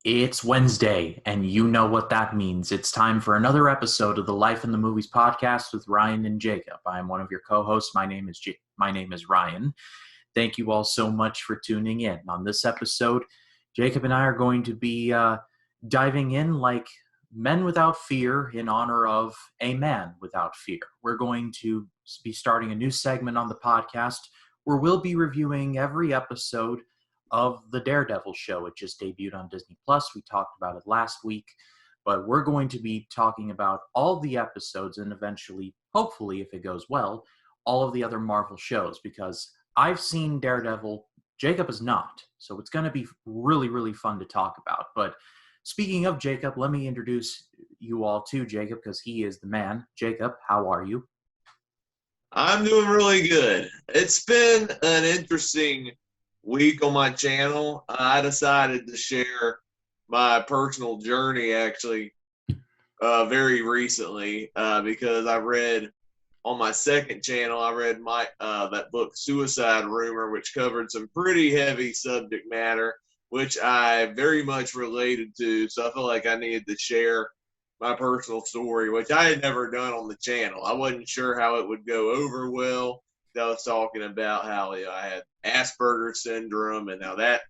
It's Wednesday, and you know what that means. It's time for another episode of the Life in the Movies podcast with Ryan and Jacob. I am one of your co-hosts. My name is Ryan. Thank you all so much for tuning in. On this episode, Jacob and I are going to be diving in like men without fear in honor of a man without fear. We're going to be starting a new segment on the podcast where we'll be reviewing every episode of the Daredevil Show. It just debuted on Disney Plus. We talked about it last week, but we're going to be talking about all the episodes and eventually, hopefully, if it goes well, all of the other Marvel shows, because I've seen Daredevil. Jacob is not, so it's going to be really, really fun to talk about. But speaking of Jacob, let me introduce you all to Jacob because he is the man. Jacob, how are you? I'm doing really good. It's been an interesting week on my channel. I decided to share my personal journey actually very recently because I read on my second channel, I read that book Suicide Rumor, which covered some pretty heavy subject matter, which I very much related to. So I felt like I needed to share my personal story, which I had never done on the channel. I wasn't sure how it would go over well. I was talking about how I had Asperger's syndrome and how that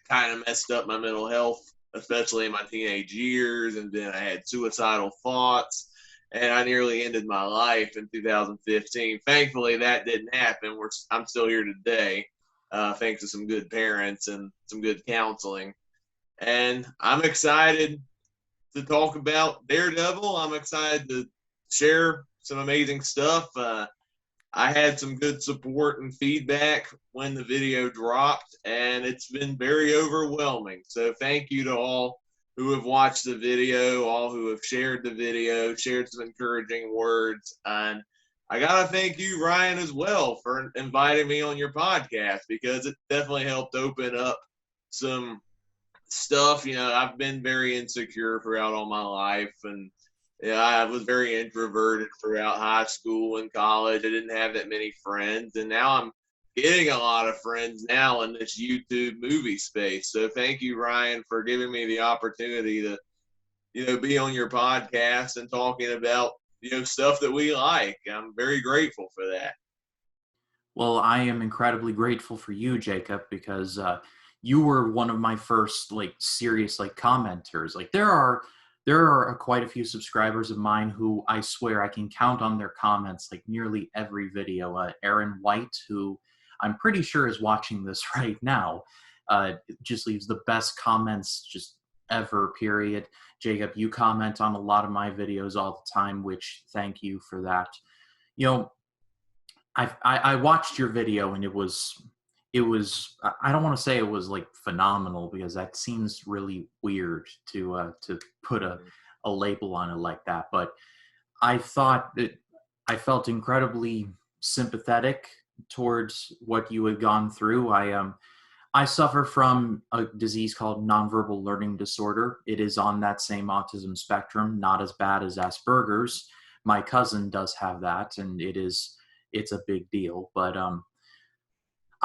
kind of messed up my mental health, especially in my teenage years. And then I had suicidal thoughts, and I nearly ended my life in 2015. Thankfully, that didn't happen. I'm still here today, thanks to some good parents and some good counseling. And I'm excited to talk about Daredevil. I'm excited to share some amazing stuff. I had some good support and feedback when the video dropped, and it's been very overwhelming. So thank you to all who have watched the video, all who have shared the video, shared some encouraging words. And I got to thank you, Ryan, as well for inviting me on your podcast, because it definitely helped open up some stuff. I've been very insecure throughout all my life, and I was very introverted throughout high school and college. I didn't have that many friends, and now I'm getting a lot of friends now in this YouTube movie space. So thank you, Ryan, for giving me the opportunity to, be on your podcast and talking about, stuff that we like. I'm very grateful for that. Well, I am incredibly grateful for you, Jacob, because you were one of my first serious commenters. There are quite a few subscribers of mine who I swear I can count on their comments nearly every video. Aaron White, who I'm pretty sure is watching this right now, just leaves the best comments just ever, period. Jacob, you comment on a lot of my videos all the time, which thank you for that. I watched your video, and it was I don't want to say it was phenomenal, because that seems really weird to put a label on it like that, but I felt incredibly sympathetic towards what you had gone through. I suffer from a disease called nonverbal learning disorder. It is on that same autism spectrum, not as bad as Asperger's. My cousin does have that, and it's a big deal, but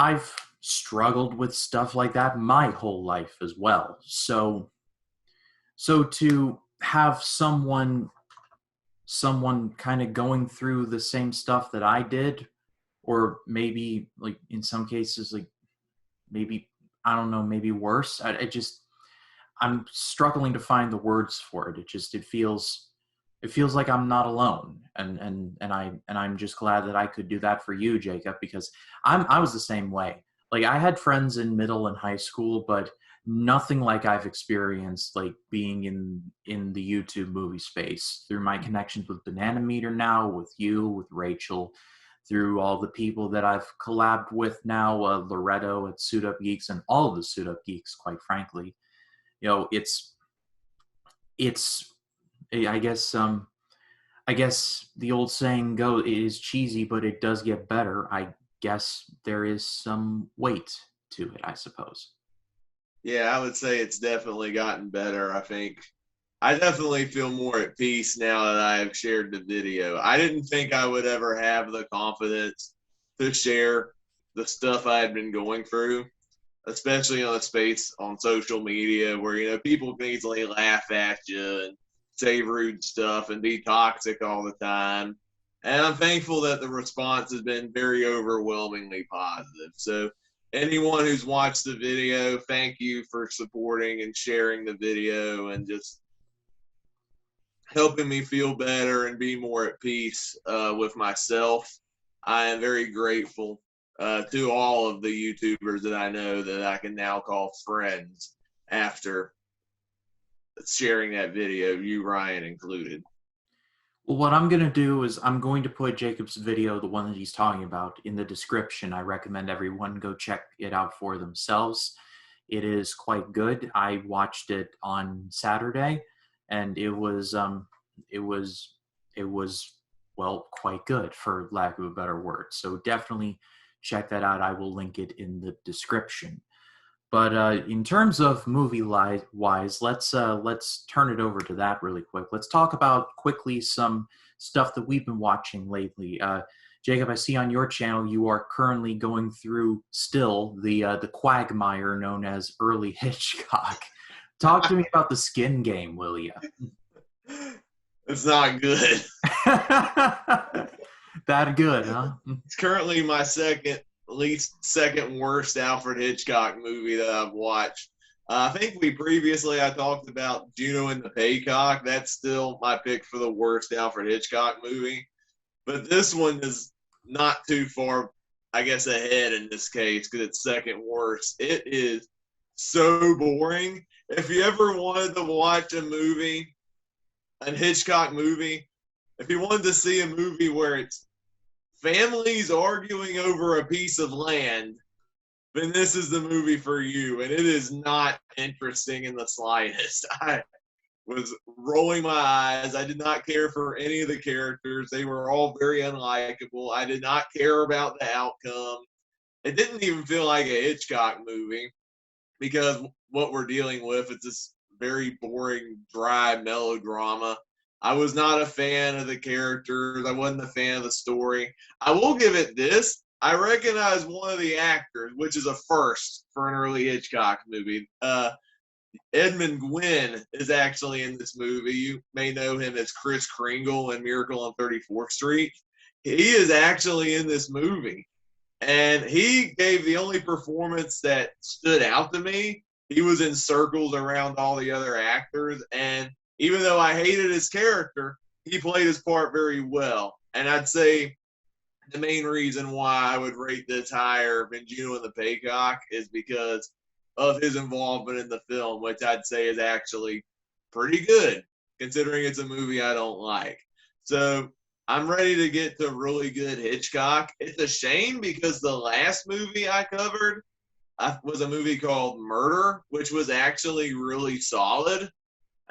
I've struggled with stuff like that my whole life as well. So to have someone kind of going through the same stuff that I did, or maybe in some cases maybe, I don't know, maybe worse. I'm struggling to find the words for it. It feels like I'm not alone, and I'm just glad that I could do that for you, Jacob, because I was the same way. I had friends in middle and high school, but nothing like I've experienced being in the YouTube movie space through my connections with Banana Meter now, with you, with Rachel, through all the people that I've collabed with now, Loretto at Suit Up Geeks, and all of the Suit Up Geeks, quite frankly. It's I guess the old saying goes, it is cheesy, but it does get better. I guess there is some weight to it, I suppose. Yeah, I would say it's definitely gotten better. I think I definitely feel more at peace now that I have shared the video. I didn't think I would ever have the confidence to share the stuff I had been going through. especially on a space on social media where, you know, people can easily laugh at you and say rude stuff and be toxic all the time. And I'm thankful that the response has been very overwhelmingly positive. So anyone who's watched the video, thank you for supporting and sharing the video and just helping me feel better and be more at peace with myself. I am very grateful to all of the YouTubers that I know that I can now call friends after sharing that video, you, Ryan, included. Well, what I'm going to do is I'm going to put Jacob's video, the one that he's talking about, in the description. I recommend everyone go check it out for themselves. It is quite good. I watched it on Saturday, and it was well, quite good, for lack of a better word. So definitely check that out. I will link it in the description. But in terms of movie-wise, let's turn it over to that really quick. Let's talk about quickly some stuff that we've been watching lately. Jacob, I see on your channel you are currently going through still the quagmire known as early Hitchcock. Talk to me about the Skin Game, will you? It's not good. That good, huh? It's currently my second worst Alfred Hitchcock movie that I've watched. I think I talked about Juno and the Paycock. That's still my pick for the worst Alfred Hitchcock movie. But this one is not too far, I guess, ahead in this case because it's second worst. It is so boring. If you ever wanted to watch a Hitchcock movie, if you wanted to see a movie where it's families arguing over a piece of land, then this is the movie for you. And it is not interesting in the slightest. I was rolling my eyes. I did not care for any of the characters. They were all very unlikable. I did not care about the outcome. It didn't even feel like a Hitchcock movie because what we're dealing with is this very boring, dry melodrama. I was not a fan of the characters. I wasn't a fan of the story. I will give it this. I recognize one of the actors, which is a first for an early Hitchcock movie. Edmund Gwynne is actually in this movie. You may know him as Kris Kringle in Miracle on 34th Street. He is actually in this movie. And he gave the only performance that stood out to me. He was in circles around all the other actors. And even though I hated his character, he played his part very well. And I'd say the main reason why I would rate this higher than Juno and the Paycock is because of his involvement in the film, which I'd say is actually pretty good, considering it's a movie I don't like. So I'm ready to get to really good Hitchcock. It's a shame because the last movie I covered was a movie called Murder, which was actually really solid.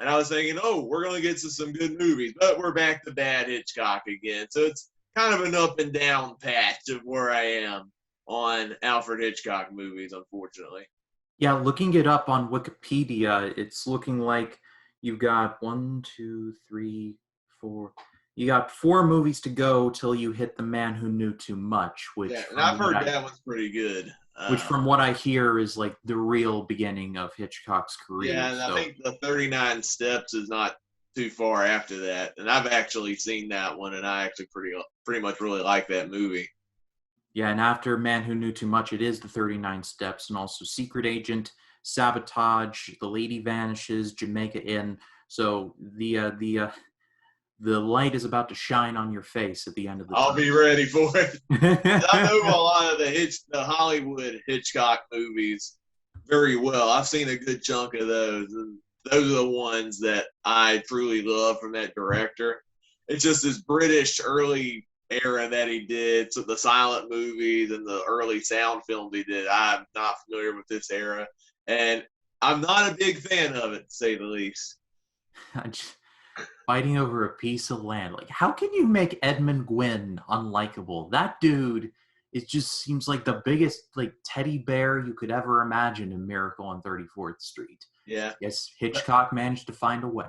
And I was thinking, oh, we're going to get to some good movies, but we're back to bad Hitchcock again. So it's kind of an up and down patch of where I am on Alfred Hitchcock movies, unfortunately. Yeah, looking it up on Wikipedia, it's looking like you've got 1, 2, 3, 4. You got 4 movies to go till you hit The Man Who Knew Too Much, which yeah, and I've heard that one's pretty good. Which, from what I hear, is like the real beginning of Hitchcock's career. Yeah, and I think the 39 Steps is not too far after that. And I've actually seen that one, and I actually pretty much really like that movie. Yeah, and after Man Who Knew Too Much, it is the 39 Steps, and also Secret Agent, Sabotage, The Lady Vanishes, Jamaica Inn. So the light is about to shine on your face at the end of the I'll be ready for it. I know a lot of the Hollywood Hitchcock movies very well. I've seen a good chunk of those, and those are the ones that I truly love from that director. It's just this British early era that he did, so the silent movies and the early sound films he did. I'm not familiar with this era, and I'm not a big fan of it, to say the least. Fighting over a piece of land. Like, how can you make Edmund Gwynne unlikable? That dude, it just seems like the biggest like teddy bear you could ever imagine in Miracle on 34th Street. Yeah. Yes, Hitchcock managed to find a way.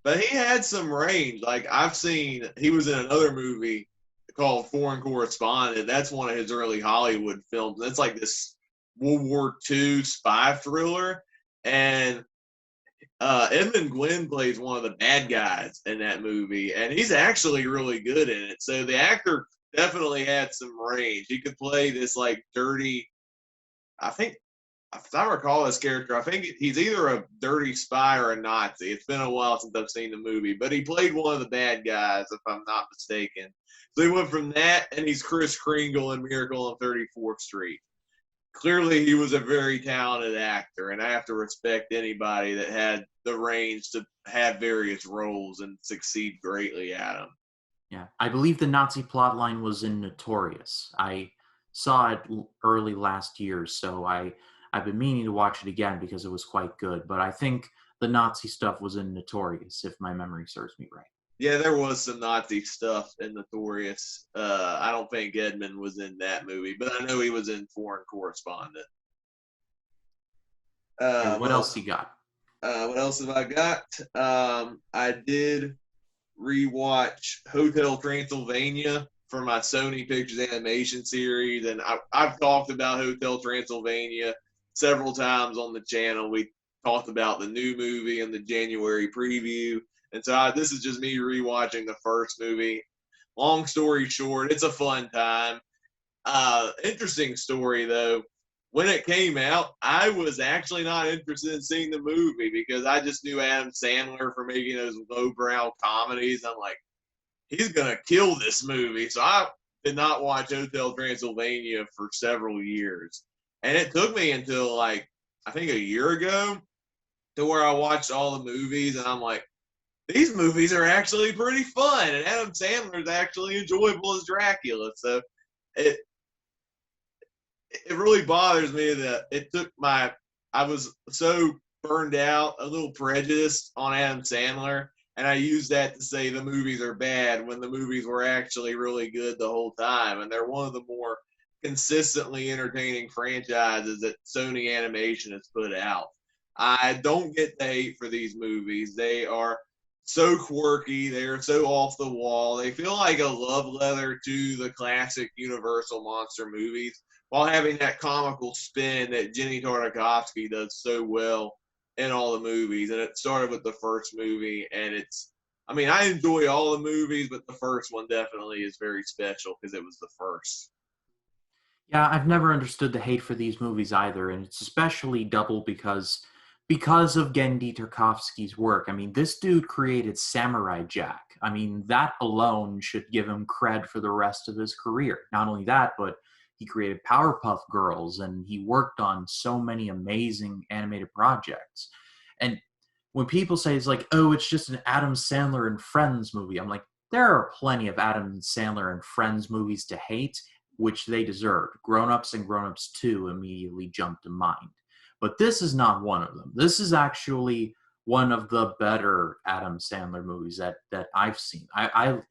But he had some range. Like, I've seen, he was in another movie called Foreign Correspondent. That's one of his early Hollywood films. That's like this World War II spy thriller, and Edmund Gwynne plays one of the bad guys in that movie, and he's actually really good in it. So the actor definitely had some range. He could play this like dirty. I think, if I recall his character, I think he's either a dirty spy or a Nazi. It's been a while since I've seen the movie, but he played one of the bad guys, if I'm not mistaken. So he went from that, and he's Kris Kringle in Miracle on 34th Street. Clearly, he was a very talented actor, and I have to respect anybody that had the range to have various roles and succeed greatly at them. Yeah, I believe the Nazi plotline was in Notorious. I saw it early last year, so I've been meaning to watch it again because it was quite good. But I think the Nazi stuff was in Notorious, if my memory serves me right. Yeah, there was some Nazi stuff in Notorious. I don't think Edmund was in that movie, but I know he was in Foreign Correspondent. And what else you got? What else have I got? I did rewatch Hotel Transylvania for my Sony Pictures animation series, and I've talked about Hotel Transylvania several times on the channel. We talked about the new movie in the January preview, and so this is just me rewatching the first movie. Long story short, it's a fun time. Interesting story though. When it came out, I was actually not interested in seeing the movie because I just knew Adam Sandler for making those lowbrow comedies. I'm like, he's gonna kill this movie. So I did not watch Hotel Transylvania for several years. And it took me until like I think a year ago to where I watched all the movies, and I'm like, these movies are actually pretty fun, and Adam Sandler is actually enjoyable as Dracula. So it really bothers me that it took I was so burned out, a little prejudiced on Adam Sandler, and I used that to say the movies are bad when the movies were actually really good the whole time, and they're one of the more consistently entertaining franchises that Sony Animation has put out. I don't get the hate for these movies. They are so quirky. They are so off the wall. They feel like a love letter to the classic Universal monster movies while having that comical spin that Jenny Tartakovsky does so well in all the movies. And it started with the first movie, and I enjoy all the movies, but the first one definitely is very special because it was the first. Yeah, I've never understood the hate for these movies either, and it's especially double because of Genndy Tartakovsky's work. I mean, this dude created Samurai Jack. I mean, that alone should give him cred for the rest of his career. Not only that, but he created Powerpuff Girls, and he worked on so many amazing animated projects. And when people say it's like, oh, it's just an Adam Sandler and Friends movie, I'm like, there are plenty of Adam Sandler and Friends movies to hate, which they deserved. Grown Ups and Grown Ups 2 immediately jumped to mind. But this is not one of them. This is actually one of the better Adam Sandler movies that I've seen. I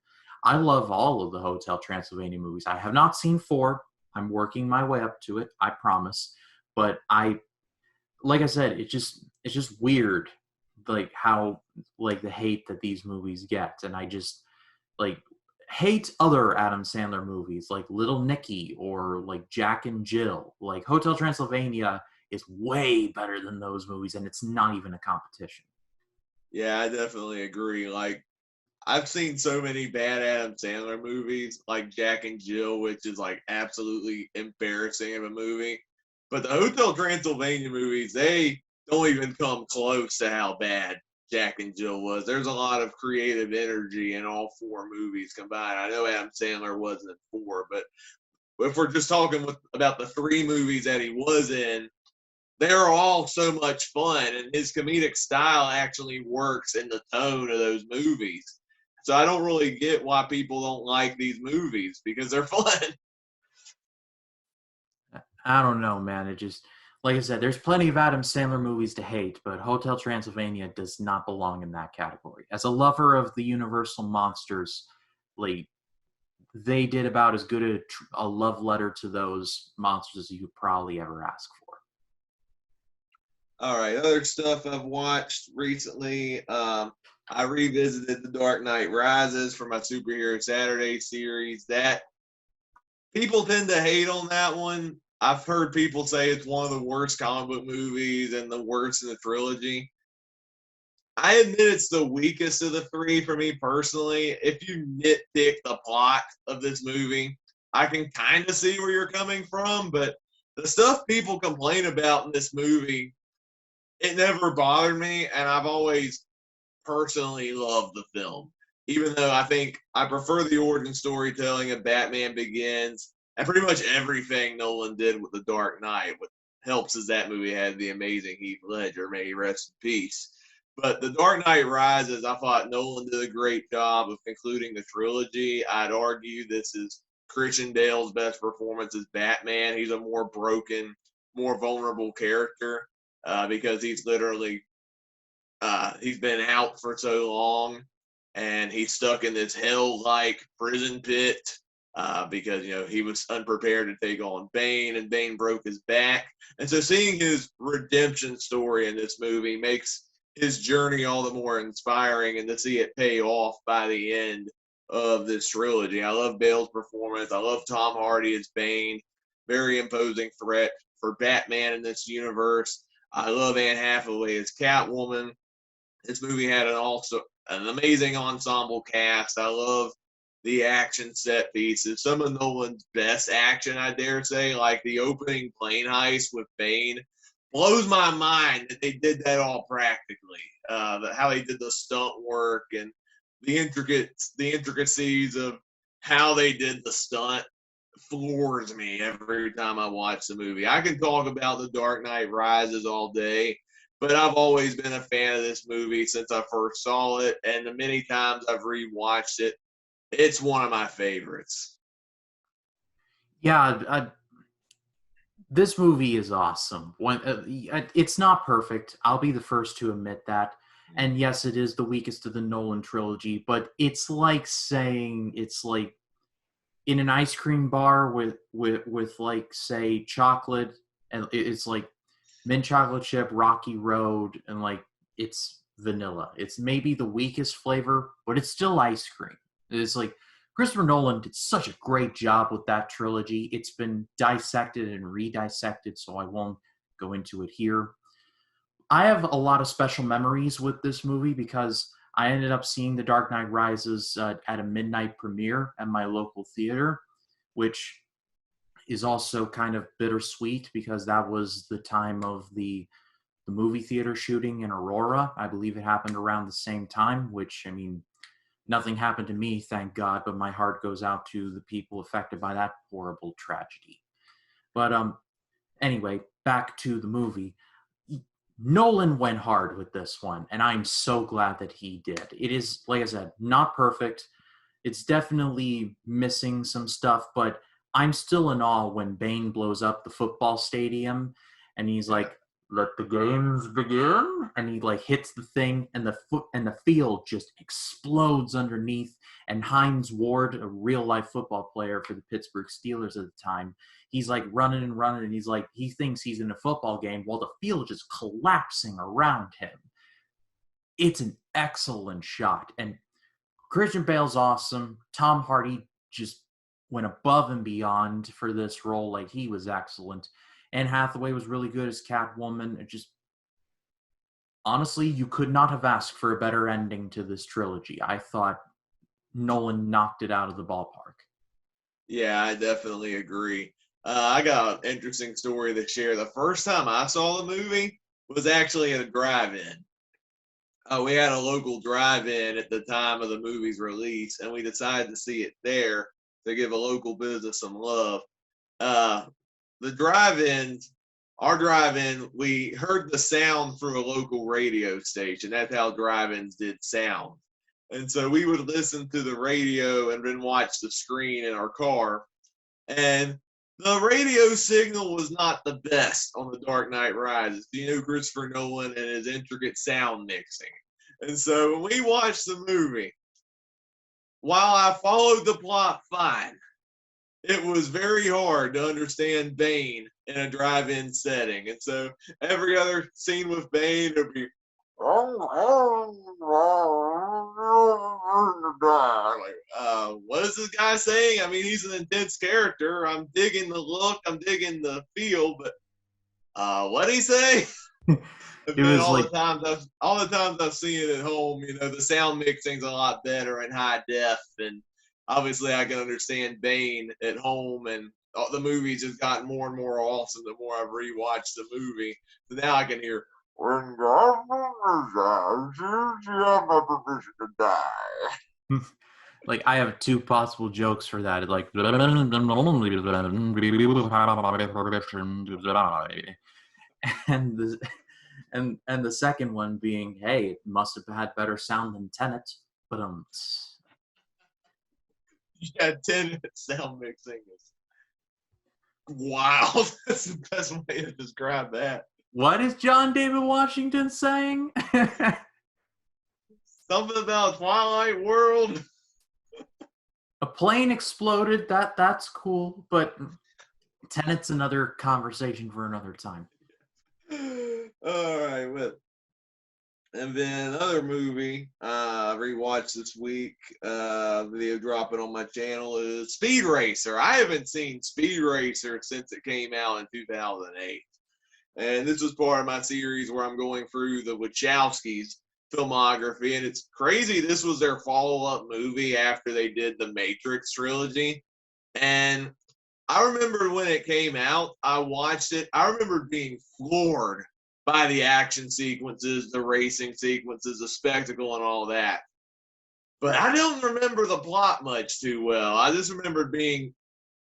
love all of the Hotel Transylvania movies. I have not seen 4. I'm working my way up to it, I promise. But like I said, it's just weird, like how like the hate that these movies get, and I just like hate other Adam Sandler movies like Little Nicky or like Jack and Jill. Like Hotel Transylvania is way better than those movies, and it's not even a competition. Yeah, I definitely agree. Like, I've seen so many bad Adam Sandler movies, like Jack and Jill, which is like absolutely embarrassing of a movie. But the Hotel Transylvania movies, they don't even come close to how bad Jack and Jill was. There's a lot of creative energy in all 4 movies combined. I know Adam Sandler wasn't in 4, but if we're just talking about the 3 movies that he was in, they're all so much fun, and his comedic style actually works in the tone of those movies. So I don't really get why people don't like these movies because they're fun. I don't know, man. It just, like I said, there's plenty of Adam Sandler movies to hate, but Hotel Transylvania does not belong in that category. As a lover of the Universal monsters, like, they did about as good a love letter to those monsters as you could probably ever ask for. All right, other stuff I've watched recently. I revisited The Dark Knight Rises for my Superhero Saturday series. That people tend to hate on that one. I've heard people say it's one of the worst comic book movies and the worst in the trilogy. I admit it's the weakest of the three for me personally. If you nitpick the plot of this movie, I can kind of see where you're coming from, but the stuff people complain about in this movie, it never bothered me, and I've always personally loved the film. Even though I think I prefer the origin storytelling of Batman Begins and pretty much everything Nolan did with The Dark Knight. What helps is that movie had the amazing Heath Ledger, may he rest in peace. But The Dark Knight Rises, I thought Nolan did a great job of concluding the trilogy. I'd argue this is Christian Bale's best performance as Batman. He's a more broken, more vulnerable character because he's literally he's been out for so long, and he's stuck in this hell-like prison pit because he was unprepared to take on Bane, and Bane broke his back. And so, seeing his redemption story in this movie makes his journey all the more inspiring, and to see it pay off by the end of this trilogy. I love Bale's performance. I love Tom Hardy as Bane. Very imposing threat for Batman in this universe. I love Anne Hathaway as Catwoman. This movie had an amazing ensemble cast. I love the action set pieces. Some of Nolan's best action, I dare say, like the opening plane heist with Bane, blows my mind that they did that all practically. How they did the stunt work and the intricacies of how they did the stunt floors me every time I watch the movie. I can talk about The Dark Knight Rises all day, but I've always been a fan of this movie since I first saw it, and the many times I've rewatched it, it's one of my favorites. Yeah, this movie is awesome. It's not perfect. I'll be the first to admit that. And yes, it is the weakest of the Nolan trilogy, but it's like saying it's like in an ice cream bar with like, say, chocolate, and it's like mint chocolate chip, Rocky Road, and like it's vanilla. It's maybe the weakest flavor, but it's still ice cream. It's like Christopher Nolan did such a great job with that trilogy. It's been dissected and redissected, so I won't go into it here. I have a lot of special memories with this movie because I ended up seeing The Dark Knight Rises at a midnight premiere at my local theater, which is also kind of bittersweet because that was the time of the movie theater shooting in Aurora. I believe it happened around the same time, which, I mean, nothing happened to me, thank God, but my heart goes out to the people affected by that horrible tragedy. But anyway, back to the movie. Nolan went hard with this one, and I'm so glad that he did. It is, like I said, not perfect. It's definitely missing some stuff, but I'm still in awe when Bane blows up the football stadium, and he's like, "Let the games begin," and he like hits the thing, and the field just explodes underneath. And Hines Ward, a real life football player for the Pittsburgh Steelers at the time, he's like running and running, and he's like, he thinks he's in a football game while the field is just collapsing around him. It's an excellent shot, and Christian Bale's awesome. Tom Hardy just went above and beyond for this role. Like, he was excellent. Anne Hathaway was really good as Catwoman. It just, honestly, you could not have asked for a better ending to this trilogy. I thought Nolan knocked it out of the ballpark. Yeah, I definitely agree. I got an interesting story to share. The first time I saw the movie was actually at a drive-in. We had a local drive-in at the time of the movie's release, and we decided to see it there to give a local business some love. The drive-ins, our drive-in, we heard the sound through a local radio station. That's how drive-ins did sound. And so we would listen to the radio and then watch the screen in our car. And the radio signal was not the best on The Dark Knight Rises. Christopher Nolan and his intricate sound mixing. And so when we watched the movie, while I followed the plot fine, it was very hard to understand Bane in a drive-in setting. And so every other scene with Bane would be like, what is this guy saying? I mean, he's an intense character. I'm digging the look. I'm digging the feel. But what'd he say? And It then was like, all the times I've seen it at home, you know, the sound mixing's a lot better in high def, and obviously I can understand Bane at home, and the movie's just gotten more and more awesome the more I've rewatched the movie. So now I can hear, "When God you have my permission to die." like I have two possible jokes for that. Like, and the second one being, hey, it must have had better sound than Tenet, but Yeah, 10-minute sound mixing is wow. That's the best way to describe that. what is John David Washington saying? Something about Twilight World. A plane exploded. That's cool, but Tenet's another conversation for another time. All right, well, and then another movie I rewatched this week, video dropping on my channel, is Speed Racer. I haven't seen Speed Racer since it came out in 2008. And this was part of my series where I'm going through the Wachowskis' filmography. And it's crazy, this was their follow-up movie after they did the Matrix trilogy. And I remember when it came out, I watched it. I remember being floored by the action sequences, the racing sequences, the spectacle, and all that. But I don't remember the plot much too well. I just remember being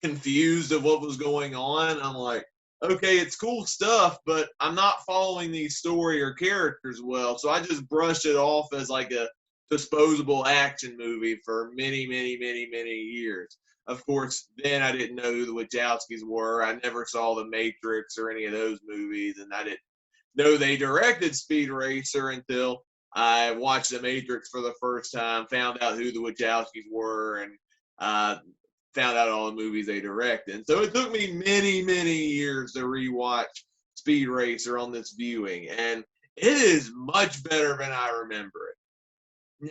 confused of what was going on. I'm like, okay, it's cool stuff, but I'm not following the story or characters well. So I just brushed it off as like a disposable action movie for many, many, many, many years. Of course, then I didn't know who the Wachowskis were. I never saw The Matrix or any of those movies, and I didn't know they directed Speed Racer until I watched The Matrix for the first time, found out who the Wachowskis were, and found out all the movies they directed. And so it took me many, many years to rewatch Speed Racer on this viewing, and it is much better than I remember it.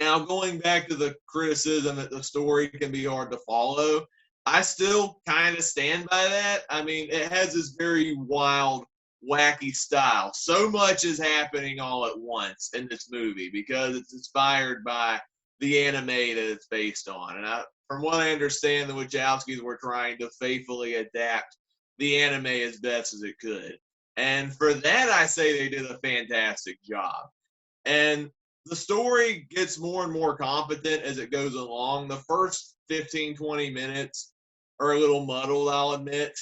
Now, going back to the criticism that the story can be hard to follow, I still kind of stand by that. I mean, it has this very wild, wacky style. So much is happening all at once in this movie because it's inspired by the anime that it's based on. And from what I understand, the Wachowskis were trying to faithfully adapt the anime as best as it could. And for that, I say they did a fantastic job. And the story gets more and more competent as it goes along. The first 15, 20 minutes are a little muddled, I'll admit.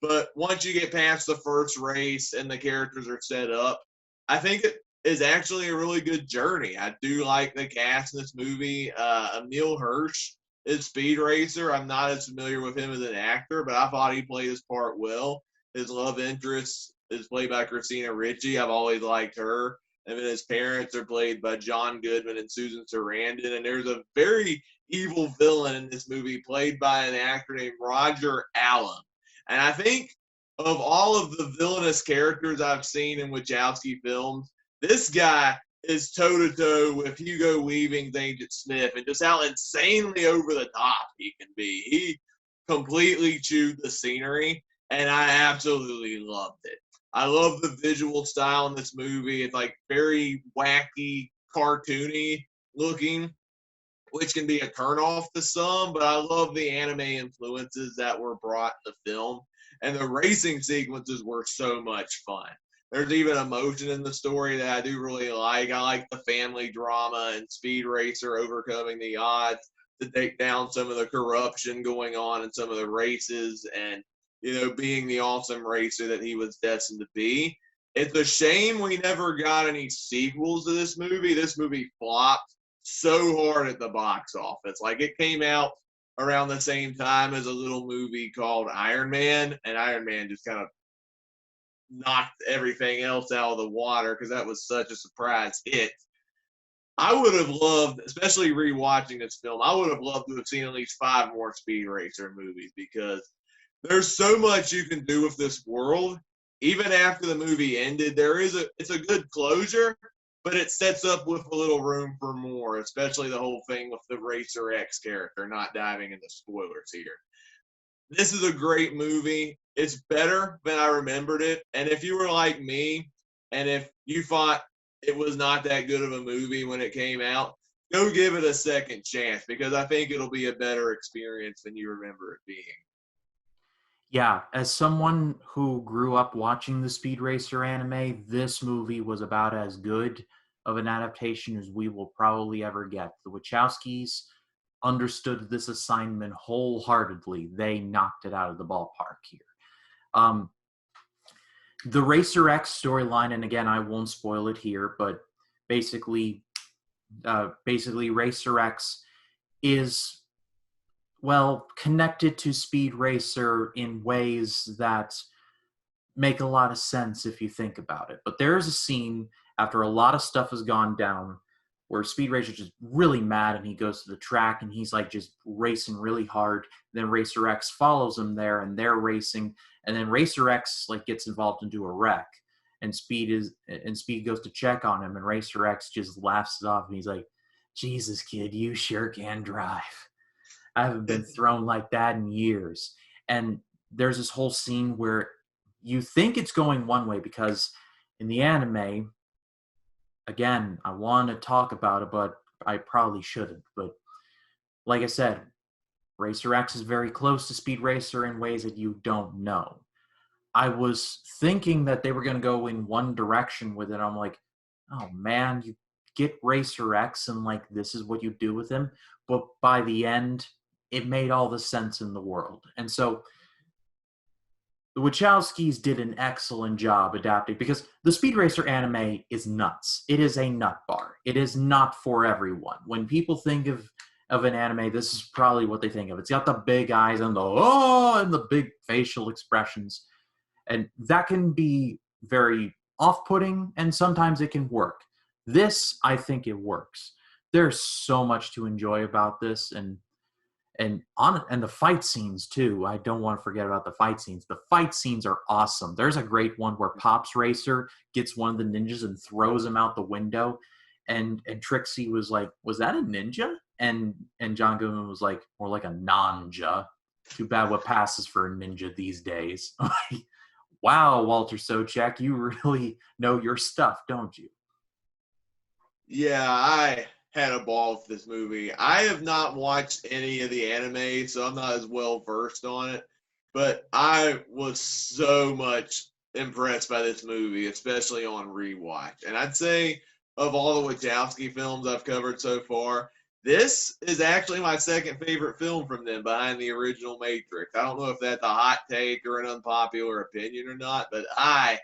But once you get past the first race and the characters are set up, I think it is actually a really good journey. I do like the cast in this movie. Emil Hirsch is Speed Racer. I'm not as familiar with him as an actor, but I thought he played his part well. His love interest is played by Christina Ricci. I've always liked her. And then his parents are played by John Goodman and Susan Sarandon. And there's a very evil villain in this movie played by an actor named Roger Allam. And I think of all of the villainous characters I've seen in Wachowski films, this guy is toe-to-toe with Hugo Weaving's Agent Smith, and just how insanely over the top he can be. He completely chewed the scenery, and I absolutely loved it. I love the visual style in this movie. It's like very wacky, cartoony looking, which can be a turnoff to some, but I love the anime influences that were brought in the film. And the racing sequences were so much fun. There's even emotion in the story that I do really like. I like the family drama and Speed Racer overcoming the odds to take down some of the corruption going on in some of the races and, you know, being the awesome racer that he was destined to be. It's a shame we never got any sequels to this movie. This movie flopped so hard at the box office. Like, it came out around the same time as a little movie called Iron Man, and Iron Man just kind of knocked everything else out of the water because that was such a surprise hit. I would have loved, especially rewatching this film, I would have loved to have seen at least 5 more Speed Racer movies because there's so much you can do with this world. Even after the movie ended, it's a good closure, but it sets up with a little room for more, especially the whole thing with the Racer X character, not diving into spoilers here. This is a great movie. It's better than I remembered it. And if you were like me, and if you thought it was not that good of a movie when it came out, go give it a second chance, because I think it'll be a better experience than you remember it being. Yeah, as someone who grew up watching the Speed Racer anime, this movie was about as good of an adaptation as we will probably ever get. The Wachowskis understood this assignment wholeheartedly. They knocked it out of the ballpark here. The Racer X storyline, and again, I won't spoil it here, but basically Racer X is, well, connected to Speed Racer in ways that make a lot of sense if you think about it. But there is a scene after a lot of stuff has gone down where Speed Racer's just really mad, and he goes to the track and he's like just racing really hard. Then Racer X follows him there, and they're racing, and then Racer X like gets involved into a wreck, and Speed goes to check on him, and Racer X just laughs it off, and he's like, "Jesus, kid, you sure can drive. I haven't been thrown like that in years." And there's this whole scene where you think it's going one way, because in the anime, again, I want to talk about it, but I probably shouldn't. But like I said, Racer X is very close to Speed Racer in ways that you don't know. I was thinking that they were going to go in one direction with it. I'm like, oh man, you get Racer X and like this is what you do with him. But by the end, it made all the sense in the world. And so the Wachowskis did an excellent job adapting, because the Speed Racer anime is nuts. It is a nut bar. It is not for everyone. When people think of an anime, this is probably what they think of. It's got the big eyes and the big facial expressions. And that can be very off-putting, and sometimes it can work. This, I think it works. There's so much to enjoy about this, and the fight scenes too. I don't want to forget about the fight scenes. The fight scenes are awesome. There's a great one where Pops Racer gets one of the ninjas and throws him out the window, and Trixie was like, "Was that a ninja?" And John Goodman was like, "More like a nanja." Too bad what passes for a ninja these days. Wow, Walter Sobchak, you really know your stuff, don't you? Yeah, I had a ball with this movie. I have not watched any of the anime, so I'm not as well versed on it. But I was so much impressed by this movie, especially on rewatch. And I'd say of all the Wachowski films I've covered so far, this is actually my second favorite film from them, behind the original Matrix. I don't know if that's a hot take or an unpopular opinion or not, but I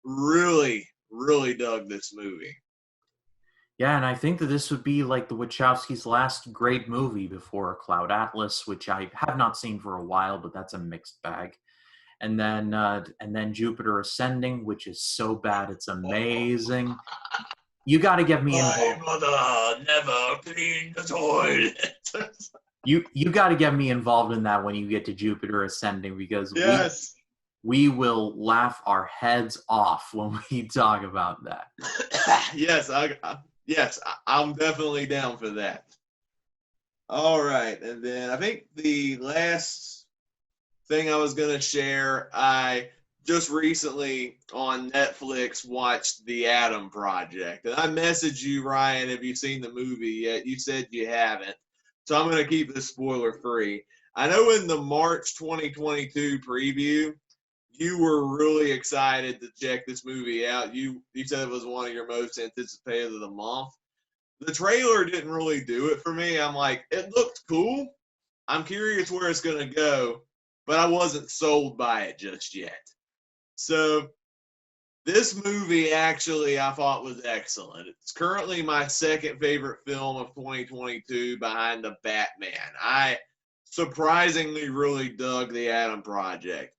really, really dug this movie. Yeah, and I think that this would be like the Wachowskis' last great movie before Cloud Atlas, which I have not seen for a while, but that's a mixed bag. And then Jupiter Ascending, which is so bad it's amazing. You got to get me My involved. mother never cleaned the toilet. You got to get me involved in that when you get to Jupiter Ascending, because Yes. we will laugh our heads off when we talk about that. Yes, I'm definitely down for that. All right, and then I think the last thing I was gonna share, I just recently on Netflix watched The Adam Project, and I messaged you, Ryan. Have you seen the movie yet? You said you haven't, so I'm gonna keep this spoiler free. I know in the March 2022 preview, you were really excited to check this movie out. You said it was one of your most anticipated of the month. The trailer didn't really do it for me. I'm like, it looked cool. I'm curious where it's gonna go, but I wasn't sold by it just yet. So this movie actually I thought was excellent. It's currently my second favorite film of 2022 behind The Batman. I surprisingly really dug The Adam Project.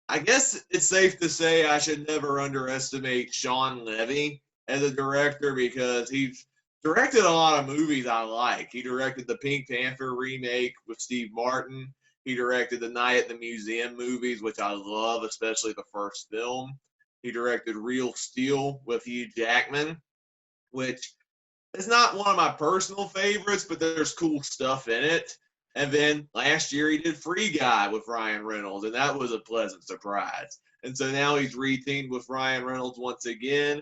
I guess it's safe to say I should never underestimate Sean Levy as a director, because he's directed a lot of movies I like. He directed the Pink Panther remake with Steve Martin. He directed the Night at the Museum movies, which I love, especially the first film. He directed Real Steel with Hugh Jackman. which is not one of my personal favorites, but there's cool stuff in it. And then last year he did Free Guy with Ryan Reynolds, and that was a pleasant surprise. And so now he's reteamed with Ryan Reynolds once again.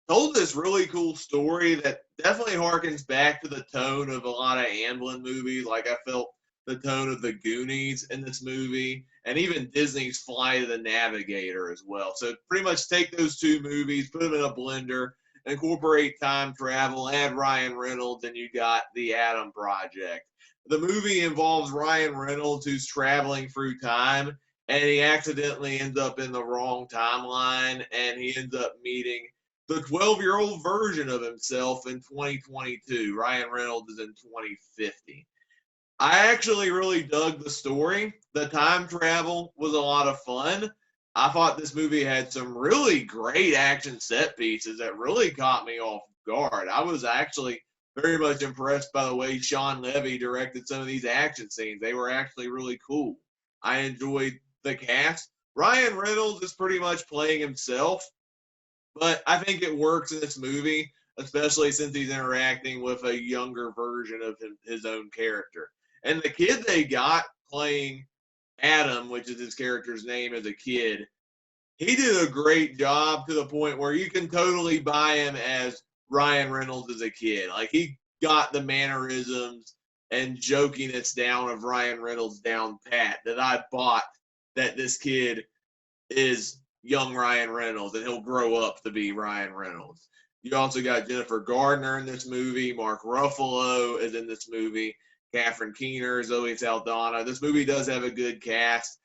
Told this really cool story that definitely harkens back to the tone of a lot of Amblin movies. Like I felt the tone of the Goonies in this movie, and even Disney's Flight of the Navigator as well. So pretty much take those two movies, put them in a blender, incorporate time travel, add Ryan Reynolds, and you got the Adam Project. The movie involves Ryan Reynolds who's traveling through time, and he accidentally ends up in the wrong timeline, and he ends up meeting the 12-year-old version of himself in 2022. Ryan Reynolds is in 2050. I actually really dug the story. The time travel was a lot of fun. I thought this movie had some really great action set pieces that really caught me off guard. I was actually very much impressed by the way Sean Levy directed some of these action scenes. They were actually really cool. I enjoyed the cast. Ryan Reynolds is pretty much playing himself, but I think it works in this movie, especially since he's interacting with a younger version of his own character. And the kid they got playing Adam, which is his character's name as a kid, he did a great job to the point where you can totally buy him as Ryan Reynolds as a kid. Like, he got the mannerisms and jokiness down of Ryan Reynolds down pat, that I bought that this kid is young Ryan Reynolds and he'll grow up to be Ryan Reynolds. You also got Jennifer Gardner in this movie. Mark Ruffalo is in this movie. Catherine Keener, Zoe Saldana. This movie does have a good cast.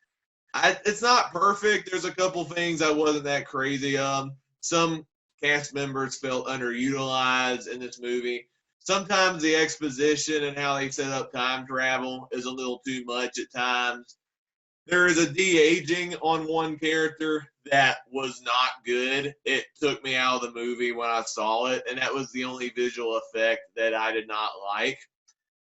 It's not perfect. There's a couple things I wasn't that crazy on. Some cast members felt underutilized in this movie. Sometimes the exposition and how they set up time travel is a little too much at times. There is a de-aging on one character that was not good. It took me out of the movie when I saw it, and that was the only visual effect that I did not like.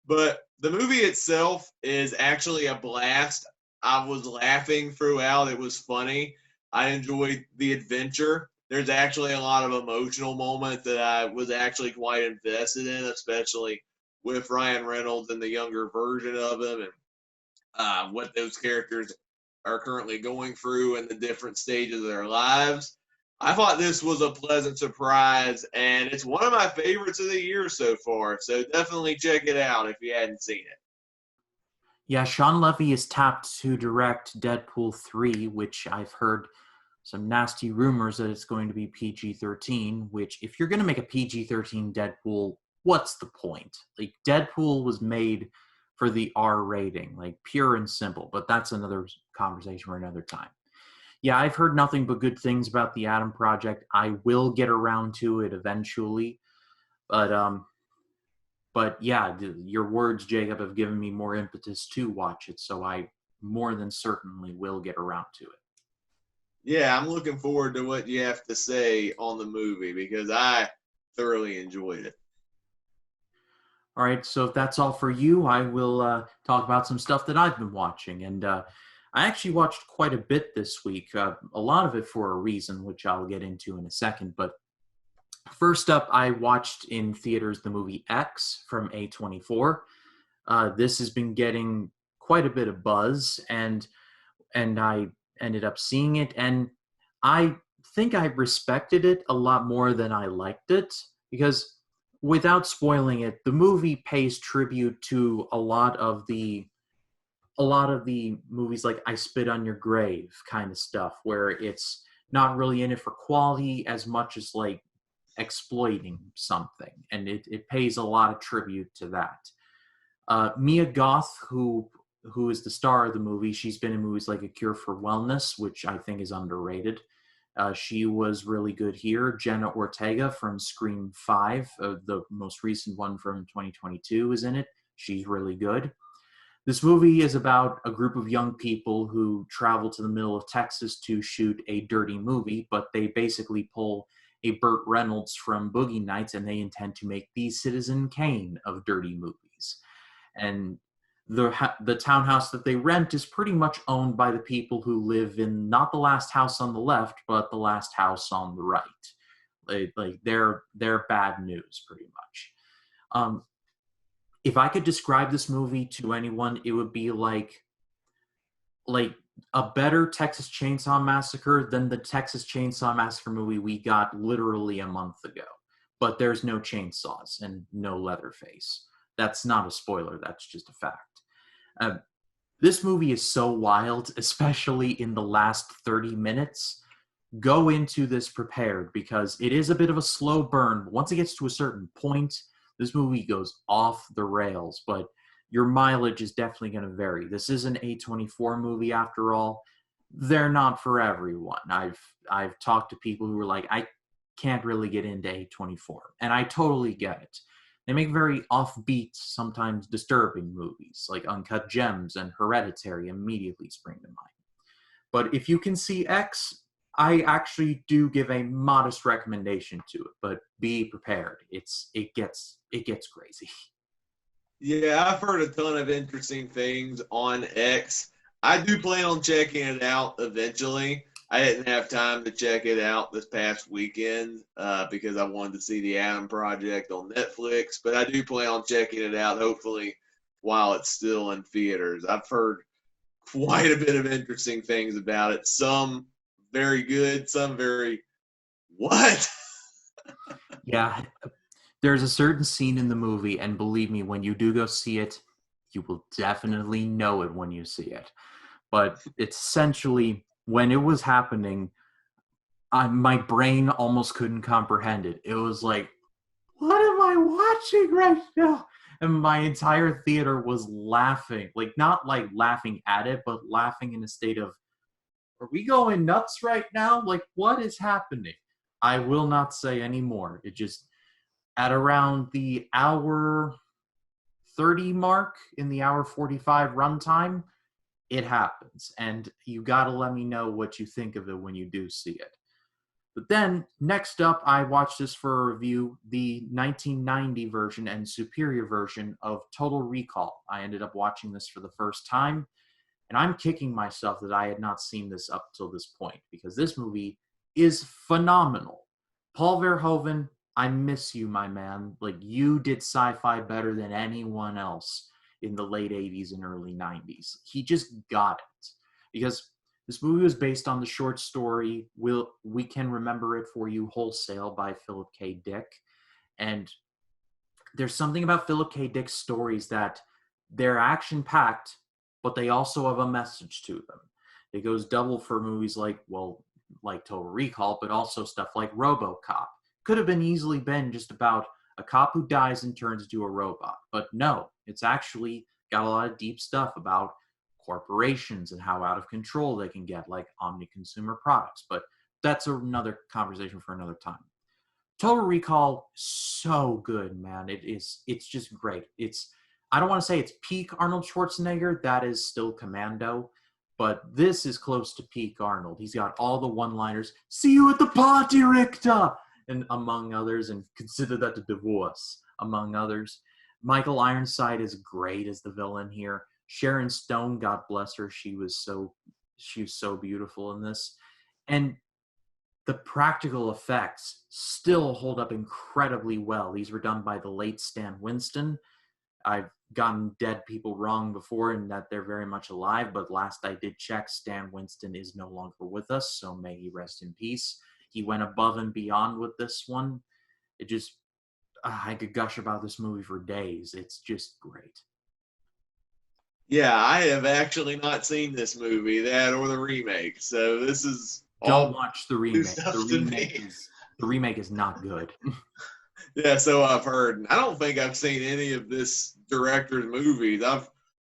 But the movie itself is actually a blast. I was laughing throughout. It was funny. I enjoyed the adventure. There's actually a lot of emotional moments that I was actually quite invested in, especially with Ryan Reynolds and the younger version of him, and what those characters are currently going through and the different stages of their lives. I thought this was a pleasant surprise, and it's one of my favorites of the year so far. So definitely check it out if you hadn't seen it. Yeah, Sean Levy is tapped to direct Deadpool 3, which I've heard some nasty rumors that it's going to be PG-13, which if you're going to make a PG-13 Deadpool, what's the point? Like, Deadpool was made for the R rating, like pure and simple, but that's another conversation for another time. Yeah, I've heard nothing but good things about the Adam Project. I will get around to it eventually, but yeah, your words, Jacob, have given me more impetus to watch it, so I more than certainly will get around to it. Yeah, I'm looking forward to what you have to say on the movie because I thoroughly enjoyed it. All right, so if that's all for you, I will talk about some stuff that I've been watching. And I actually watched quite a bit this week, a lot of it for a reason, which I'll get into in a second. But first up, I watched in theaters the movie X from A24. This has been getting quite a bit of buzz, and I ended up seeing it, and I think I respected it a lot more than I liked it, because without spoiling it, the movie pays tribute to a lot of the movies like I Spit on Your Grave kind of stuff, where it's not really in it for quality as much as like exploiting something, and it pays a lot of tribute to that. Mia Goth, who is the star of the movie, she's been in movies like A Cure for Wellness, which I think is underrated. She was really good here. Jenna Ortega from Scream 5, the most recent one from 2022, is in it. She's really good. This movie is about a group of young people who travel to the middle of Texas to shoot a dirty movie, but they basically pull a Burt Reynolds from Boogie Nights, and they intend to make the Citizen Kane of dirty movies. And the townhouse that they rent is pretty much owned by the people who live in not the last house on the left, but the last house on the right. Like they're bad news pretty much. If I could describe this movie to anyone, it would be like a better Texas Chainsaw Massacre than the Texas Chainsaw Massacre movie we got literally a month ago. But there's no chainsaws and no Leatherface. That's not a spoiler. That's just a fact. This movie is so wild, especially in the last 30 minutes. Go into this prepared because it is a bit of a slow burn. Once it gets to a certain point, this movie goes off the rails, but your mileage is definitely going to vary. This is an A24 movie after all. They're not for everyone. I've talked to people who are like, I can't really get into A24, and I totally get it. They make very offbeat, sometimes disturbing movies, like Uncut Gems and Hereditary immediately spring to mind. But if you can see X, I actually do give a modest recommendation to it, but be prepared. It gets crazy. Yeah, I've heard a ton of interesting things on X. I do plan on checking it out eventually. I didn't have time to check it out this past weekend because I wanted to see the Adam Project on Netflix, but I do plan on checking it out, hopefully, while it's still in theaters. I've heard quite a bit of interesting things about it. Some very good, some very, what? Yeah, there's a certain scene in the movie, and believe me, when you do go see it, you will definitely know it when you see it. But it's essentially, when it was happening, my brain almost couldn't comprehend it. It was like, what am I watching right now? And my entire theater was laughing. Like, not like laughing at it, but laughing in a state of, are we going nuts right now? Like, what is happening? I will not say any more. It just, at around the hour 30 mark, in the hour 45 runtime, it happens. And you gotta let me know what you think of it when you do see it. But then, next up, I watched this for a review, the 1990 version and superior version of Total Recall. I ended up watching this for the first time, and I'm kicking myself that I had not seen this up till this point, because this movie is phenomenal. Paul Verhoeven, I miss you, my man. Like, you did sci-fi better than anyone else in the late 80s and early 90s. He just got it. Because this movie was based on the short story We Can Remember It For You Wholesale by Philip K. Dick. And there's something about Philip K. Dick's stories that they're action-packed, but they also have a message to them. It goes double for movies like Total Recall, but also stuff like RoboCop. Could have easily been just about a cop who dies and turns into a robot. But no, it's actually got a lot of deep stuff about corporations and how out of control they can get, like omni-consumer products. But that's another conversation for another time. Total Recall, so good, man. It's just great. I don't want to say it's peak Arnold Schwarzenegger. That is still Commando. But this is close to peak Arnold. He's got all the one-liners. See you at the party, Richter! And among others, and consider that a divorce, among others. Michael Ironside is great as the villain here. Sharon Stone, God bless her, she was so beautiful in this. And the practical effects still hold up incredibly well. These were done by the late Stan Winston. I've gotten dead people wrong before in that they're very much alive, but last I did check, Stan Winston is no longer with us, so may he rest in peace. He went above and beyond with this one. It just, I could gush about this movie for days. It's just great. Yeah, I have actually not seen this movie, that or the remake. So this is Don't watch the remake. The remake is not good. Yeah, so I've heard. I don't think I've seen any of this director's movies.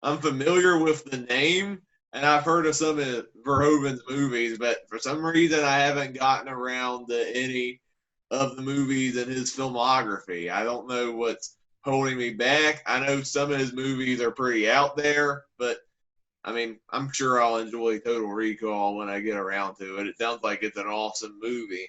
I'm familiar with the name, and I've heard of some of Verhoeven's movies, but for some reason I haven't gotten around to any of the movies in his filmography. I don't know what's holding me back. I know some of his movies are pretty out there, but I mean, I'm sure I'll enjoy Total Recall when I get around to it. It sounds like it's an awesome movie.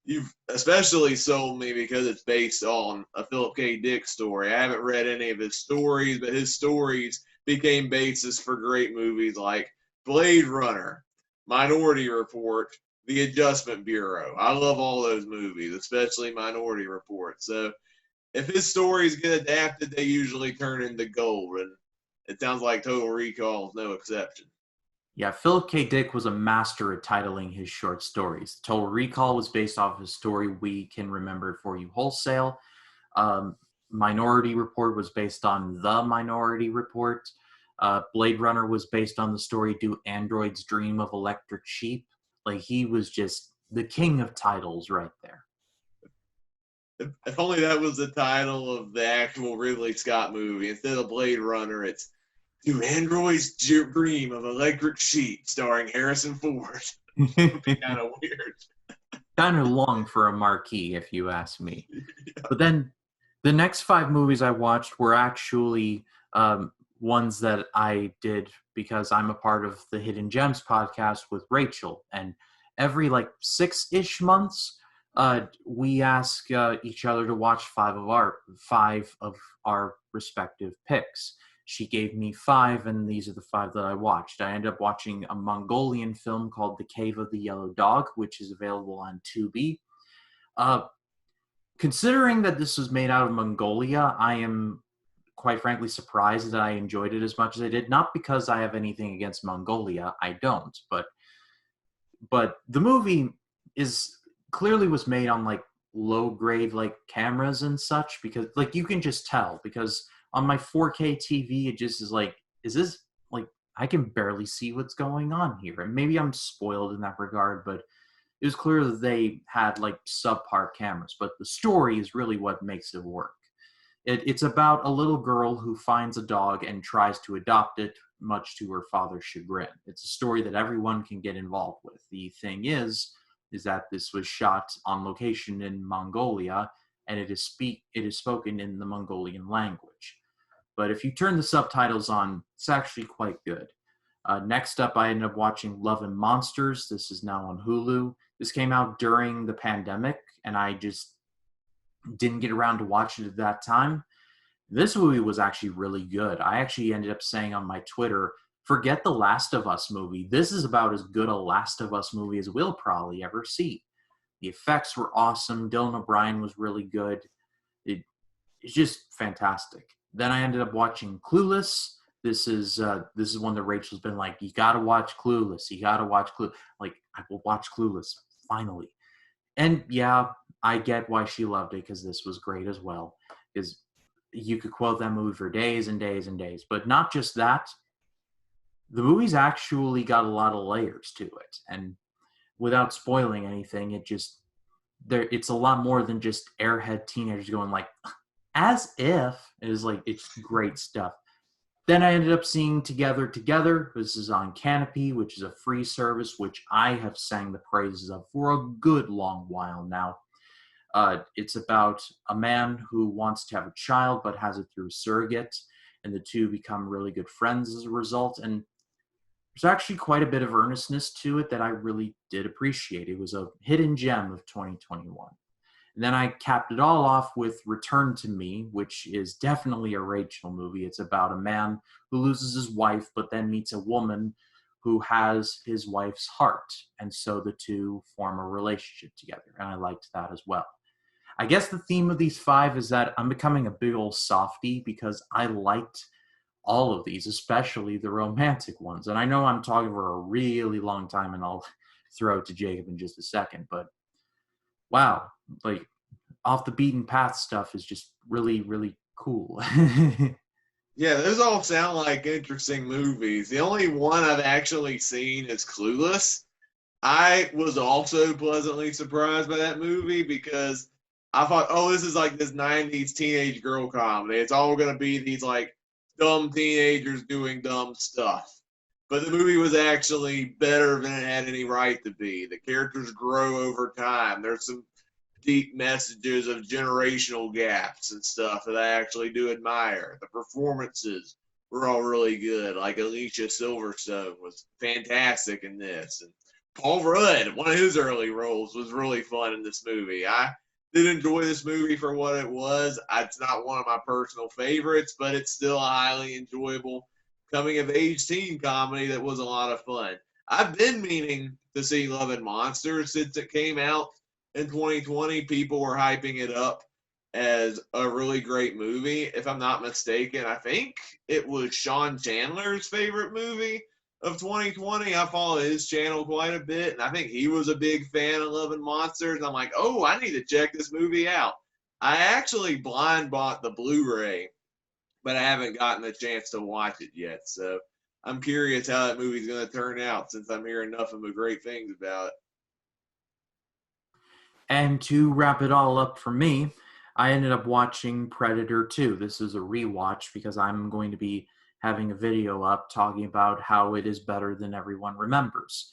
You've especially sold me because it's based on a Philip K. Dick story. I haven't read any of his stories, but his stories became basis for great movies like Blade Runner, Minority Report, The Adjustment Bureau. I love all those movies, especially Minority Report. So if his stories get adapted, they usually turn into gold, and it sounds like Total Recall is no exception. Yeah, Philip K. Dick was a master at titling his short stories. Total Recall was based off of a story We Can Remember It For You Wholesale. Minority Report was based on The Minority Report. Blade Runner was based on the story Do Androids Dream of Electric Sheep? Like, he was just the king of titles right there. If only that was the title of the actual Ridley Scott movie. Instead of Blade Runner, it's Do Androids Dream of Electric Sheep, starring Harrison Ford. It would be kind of weird. Kind of long for a marquee, if you ask me. Yeah. But then the next 5 movies I watched were actually ones that I did because I'm a part of the Hidden Gems podcast with Rachel. And every like 6-ish months, we ask each other to watch 5 of our respective picks. She gave me 5, and these are the 5 that I watched. I ended up watching a Mongolian film called The Cave of the Yellow Dog, which is available on Tubi. Considering that this was made out of Mongolia, I am quite frankly surprised that I enjoyed it as much as I did. Not because I have anything against Mongolia, I don't, but the movie clearly was made on like low grade like cameras and such, because like you can just tell, because on my 4K TV it just is like, is this like, I can barely see what's going on here. And maybe I'm spoiled in that regard, but it was clear that they had like subpar cameras, but the story is really what makes it work. It's about a little girl who finds a dog and tries to adopt it, much to her father's chagrin. It's a story that everyone can get involved with. The thing is that this was shot on location in Mongolia, and it is spoken in the Mongolian language. But if you turn the subtitles on, it's actually quite good. Next up, I ended up watching Love and Monsters. This is now on Hulu. This came out during the pandemic, and I just didn't get around to watch it at that time. This movie was actually really good. I actually ended up saying on my Twitter, forget the Last of Us movie. This is about as good a Last of Us movie as we'll probably ever see. The effects were awesome. Dylan O'Brien was really good. It's just fantastic. Then I ended up watching Clueless. This is one that Rachel's been like, you gotta watch Clueless. You gotta watch Clueless. Like, I will watch Clueless finally. And yeah, I get why she loved it, because this was great as well. Because you could quote that movie for days and days and days. But not just that, the movie's actually got a lot of layers to it. And without spoiling anything, it's a lot more than just airhead teenagers going like, as if. It is like, it's great stuff. Then I ended up seeing Together. This is on Canopy, which is a free service, which I have sang the praises of for a good long while now. It's about a man who wants to have a child but has it through a surrogate, and the two become really good friends as a result. And there's actually quite a bit of earnestness to it that I really did appreciate. It was a hidden gem of 2021. And then I capped it all off with Return to Me, which is definitely a Rachel movie. It's about a man who loses his wife, but then meets a woman who has his wife's heart. And so the two form a relationship together. And I liked that as well. I guess the theme of these 5 is that I'm becoming a big old softie, because I liked all of these, especially the romantic ones. And I know I'm talking for a really long time, and I'll throw it to Jacob in just a second, but wow, like, off the beaten path stuff is just really, really cool. Yeah, those all sound like interesting movies. The only one I've actually seen is Clueless. I was also pleasantly surprised by that movie, because I thought, oh, this is like this 90s teenage girl comedy. It's all going to be these like dumb teenagers doing dumb stuff. But the movie was actually better than it had any right to be. The characters grow over time. There's some deep messages of generational gaps and stuff that I actually do admire. The performances were all really good. Like Alicia Silverstone was fantastic in this. And Paul Rudd, one of his early roles, was really fun in this movie. I did enjoy this movie for what it was. It's not one of my personal favorites, but it's still a highly enjoyable coming of age teen comedy that was a lot of fun. I've been meaning to see Love and Monsters since it came out in 2020. People were hyping it up as a really great movie. If I'm not mistaken, I think it was Sean Chandler's favorite movie of 2020. I follow his channel quite a bit, and I think he was a big fan of Love and Monsters. I'm like, oh, I need to check this movie out. I actually blind bought the Blu-ray, but I haven't gotten a chance to watch it yet. So I'm curious how that movie's going to turn out since I'm hearing nothing but great things about it. And to wrap it all up for me, I ended up watching Predator 2. This is a rewatch because I'm going to be having a video up talking about how it is better than everyone remembers.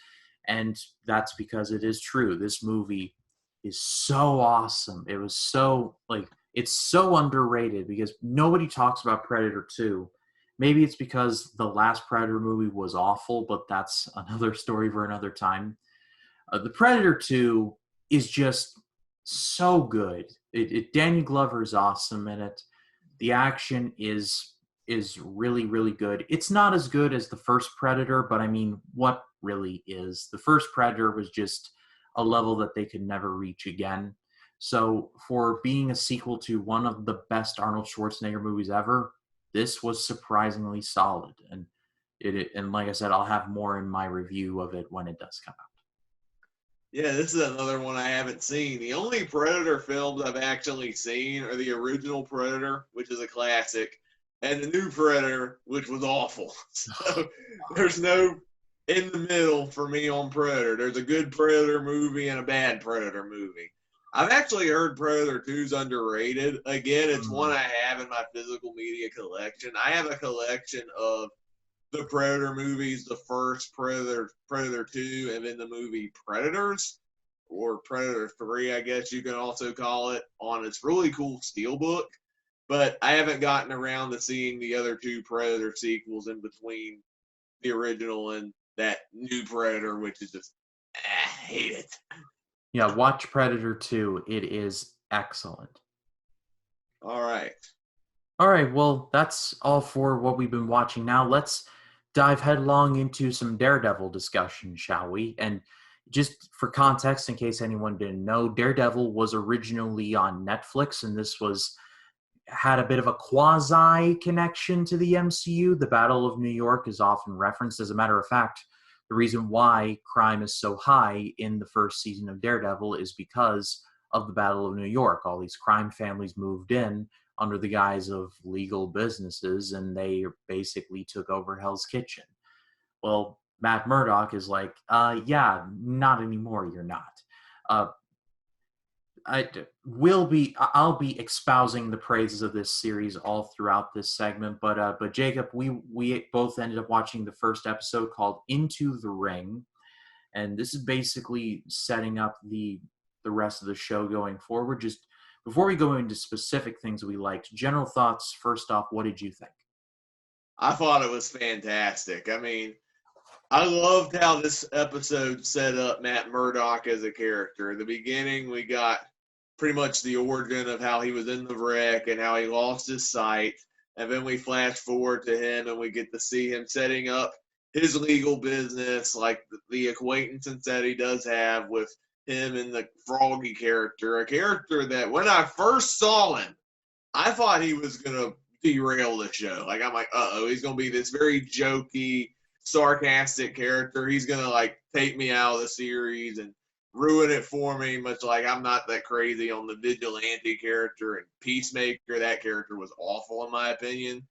And that's because it is true. This movie is so awesome. It was so, like, it's so underrated because nobody talks about Predator 2. Maybe it's because the last Predator movie was awful, but that's another story for another time. The Predator 2 is just so good. Danny Glover is awesome in it. The action is really, really good. It's not as good as the first Predator, but I mean, what really is? The first Predator was just a level that they could never reach again. So for being a sequel to one of the best Arnold Schwarzenegger movies ever, this was surprisingly solid. And like I said, I'll have more in my review of it when it does come out. Yeah, this is another one I haven't seen. The only Predator films I've actually seen are the original Predator, which is a classic, and the new Predator, which was awful. So there's no in the middle for me on Predator. There's a good Predator movie and a bad Predator movie. I've actually heard Predator 2 is underrated. Again, it's one I have in my physical media collection. I have a collection of the Predator movies, the first Predator 2, and then the movie Predators, or Predator 3, I guess you can also call it, on its really cool steelbook. But I haven't gotten around to seeing the other two Predator sequels in between the original and that new Predator, which is just, I hate it. Yeah, watch Predator 2. It is excellent. All right. All right, well, that's all for what we've been watching. Now let's dive headlong into some Daredevil discussion, shall we? And just for context, in case anyone didn't know, Daredevil was originally on Netflix, and this had a bit of a quasi connection to the MCU. The Battle of New York is often referenced. As a matter of fact, the reason why crime is so high in the first season of Daredevil is because of the Battle of New York. All these crime families moved in under the guise of legal businesses, and they basically took over Hell's Kitchen. Well, Matt Murdock is like, yeah, not anymore, you're not. I'll be espousing the praises of this series all throughout this segment, but Jacob, we both ended up watching the first episode called Into the Ring, and this is basically setting up the rest of the show going forward. Just before we go into specific things we liked, general thoughts. First off, what did you think? I thought it was fantastic. I mean, I loved how this episode set up Matt Murdock as a character. In the beginning, we got pretty much the origin of how he was in the wreck and how he lost his sight. And then we flash forward to him and we get to see him setting up his legal business, like the acquaintances that he does have with him and the Froggy character, a character that when I first saw him, I thought he was going to derail the show. Like, I'm like, uh-oh, he's going to be this very jokey, sarcastic character. He's going to, like, take me out of the series and ruin it for me, much like I'm not that crazy on the Vigilante character and Peacemaker. That character was awful, in my opinion.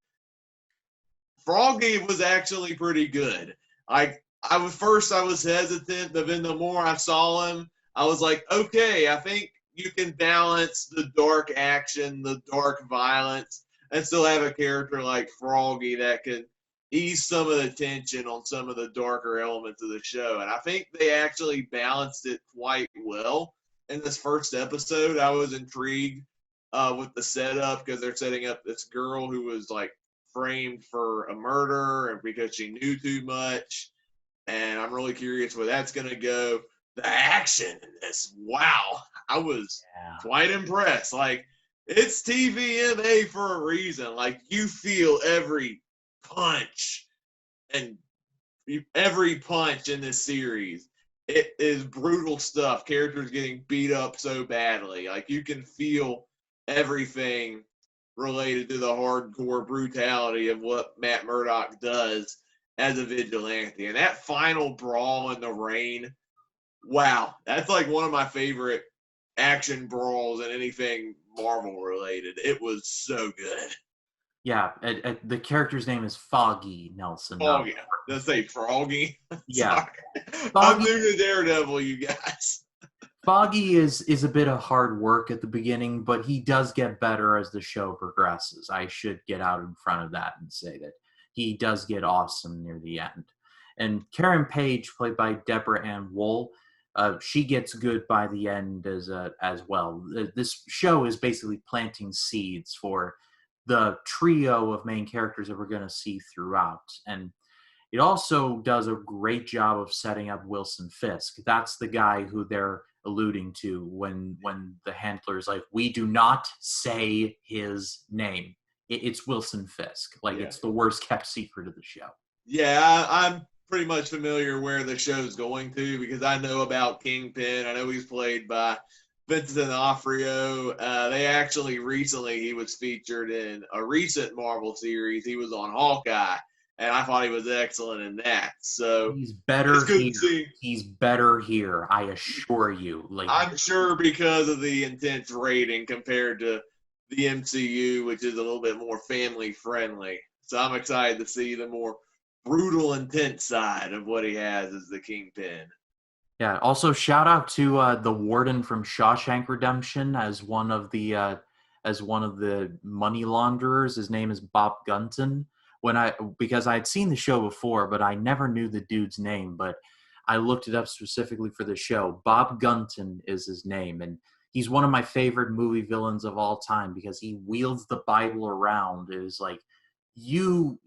Froggy was actually pretty good. I was hesitant, but then the more I saw him, I was like, okay, I think you can balance the dark action, the dark violence, and still have a character like Froggy that can ease some of the tension on some of the darker elements of the show. And I think they actually balanced it quite well in this first episode. I was intrigued with the setup because they're setting up this girl who was like framed for a murder and because she knew too much. And I'm really curious where that's going to go. The action in this, wow, I was quite impressed. Like, it's TVMA for a reason. Like, you feel every punch and every punch in this series, it is brutal stuff. Characters getting beat up so badly. Like, you can feel everything related to the hardcore brutality of what Matt Murdock does as a vigilante. And that final brawl in the rain, wow, that's like one of my favorite action brawls in anything Marvel related. It was so good. Yeah, the character's name is Foggy Nelson. Foggy. Let's say Froggy. Yeah. Sorry. I'm Foggy, new to Daredevil, you guys. Foggy is a bit of hard work at the beginning, but he does get better as the show progresses. I should get out in front of that and say that he does get awesome near the end. And Karen Page, played by Deborah Ann Wool, she gets good by the end as well. This show is basically planting seeds for the trio of main characters that we're going to see throughout. And it also does a great job of setting up Wilson Fisk. That's the guy who they're alluding to when the handler is like, we do not say his name. It's Wilson Fisk. Like, yeah. It's the worst kept secret of the show. Yeah, I'm pretty much familiar where the show's going to because I know about Kingpin. I know he's played by Vincent D'Onofrio. They actually recently, he was featured in a recent Marvel series. He was on Hawkeye, and I thought he was excellent in that. So he's better here. He's better here, I assure you. Like, I'm sure because of the intense rating compared to the MCU, which is a little bit more family friendly. So I'm excited to see the more brutal, intense side of what he has as the Kingpin. Yeah. Also, shout out to the Warden from Shawshank Redemption as one of the money launderers. His name is Bob Gunton. Because I had seen the show before, but I never knew the dude's name. But I looked it up specifically for the show. Bob Gunton is his name, and he's one of my favorite movie villains of all time because he wields the Bible around. It is like you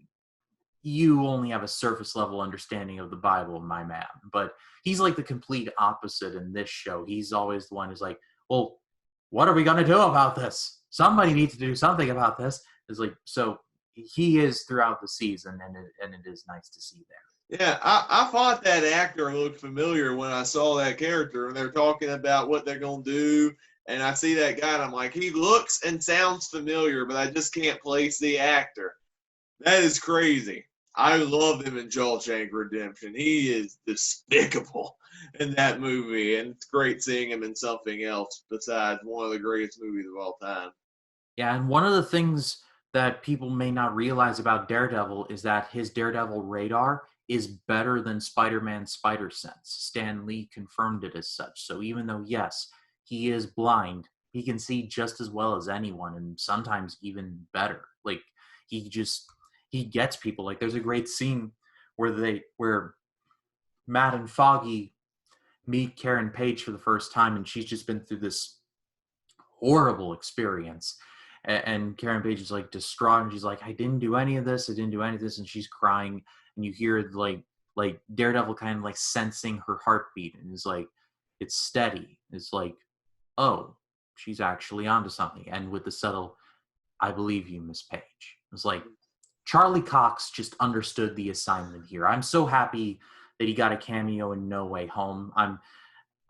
only have a surface level understanding of the Bible, my man. But he's like the complete opposite in this show. He's always the one who's like, well, what are we going to do about this? Somebody needs to do something about this. It's like, so he is throughout the season, and it is nice to see there. Yeah, I thought that actor looked familiar when I saw that character, and they're talking about what they're going to do, and I see that guy, and I'm like, he looks and sounds familiar, but I just can't place the actor. That is crazy. I love him in Shawshank Redemption. He is despicable in that movie, and it's great seeing him in something else besides one of the greatest movies of all time. Yeah, and one of the things that people may not realize about Daredevil is that his Daredevil radar is better than Spider-Man's spider sense. Stan Lee confirmed it as such. So even though, yes, he is blind, he can see just as well as anyone, and sometimes even better. Like, he gets people. Like, there's a great scene where Matt and Foggy meet Karen Page for the first time, and she's just been through this horrible experience. And Karen Page is like distraught, and she's like, I didn't do any of this, and she's crying, and you hear like Daredevil kind of like sensing her heartbeat, and is like, it's steady. It's like, oh, she's actually onto something. And with the subtle, I believe you, Miss Page. It's like, Charlie Cox just understood the assignment here. I'm so happy that he got a cameo in No Way Home. I'm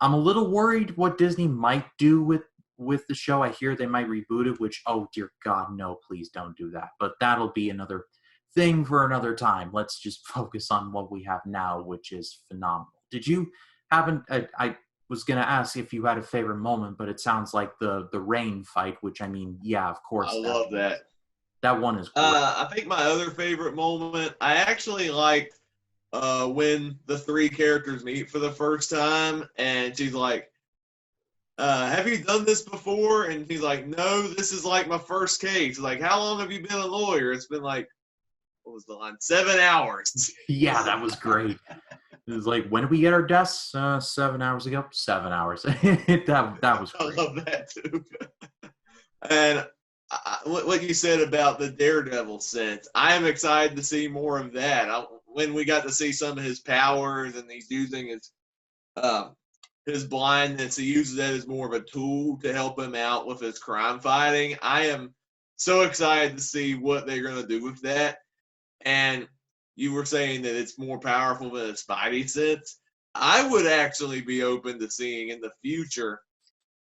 a little worried what Disney might do with the show. I hear they might reboot it, which, oh dear God, no, please don't do that. But that'll be another thing for another time. Let's just focus on what we have now, which is phenomenal. Did you happen? I was going to ask if you had a favorite moment, but it sounds like the rain fight, which, I mean, yeah, of course. I love that. That one is great. I think my other favorite moment, I actually liked when the three characters meet for the first time, and she's like, have you done this before? And he's like, no, this is like my first case. Like, how long have you been a lawyer? It's been like, what was the line? 7 hours. Yeah, that was great. It was like, when did we get our deaths? 7 hours ago. 7 hours. that was great. I love that too. And what you said about the Daredevil sense, I am excited to see more of that. When we got to see some of his powers and he's using his blindness, he uses that as more of a tool to help him out with his crime fighting. I am so excited to see what they're going to do with that. And you were saying that it's more powerful than a Spidey sense. I would actually be open to seeing in the future,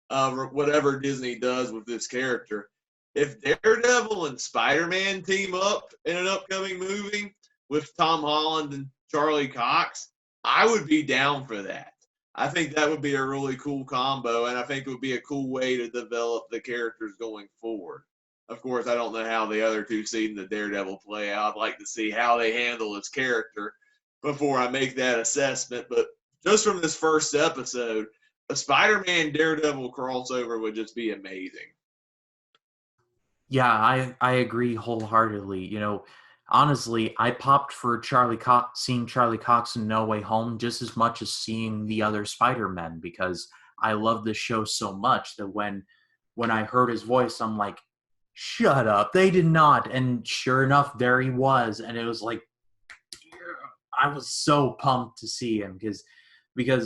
whatever Disney does with this character. If Daredevil and Spider-Man team up in an upcoming movie with Tom Holland and Charlie Cox, I would be down for that. I think that would be a really cool combo, and I think it would be a cool way to develop the characters going forward. Of course, I don't know how the other two seasons of Daredevil play out. I'd like to see how they handle his character before I make that assessment. But just from this first episode, a Spider-Man Daredevil crossover would just be amazing. Yeah, I agree wholeheartedly. You know, honestly, I popped for seeing Charlie Cox in No Way Home just as much as seeing the other Spider-Men, because I love this show so much that when I heard his voice, I'm like, shut up, they did not. And sure enough, there he was, and it was like, I was so pumped to see him because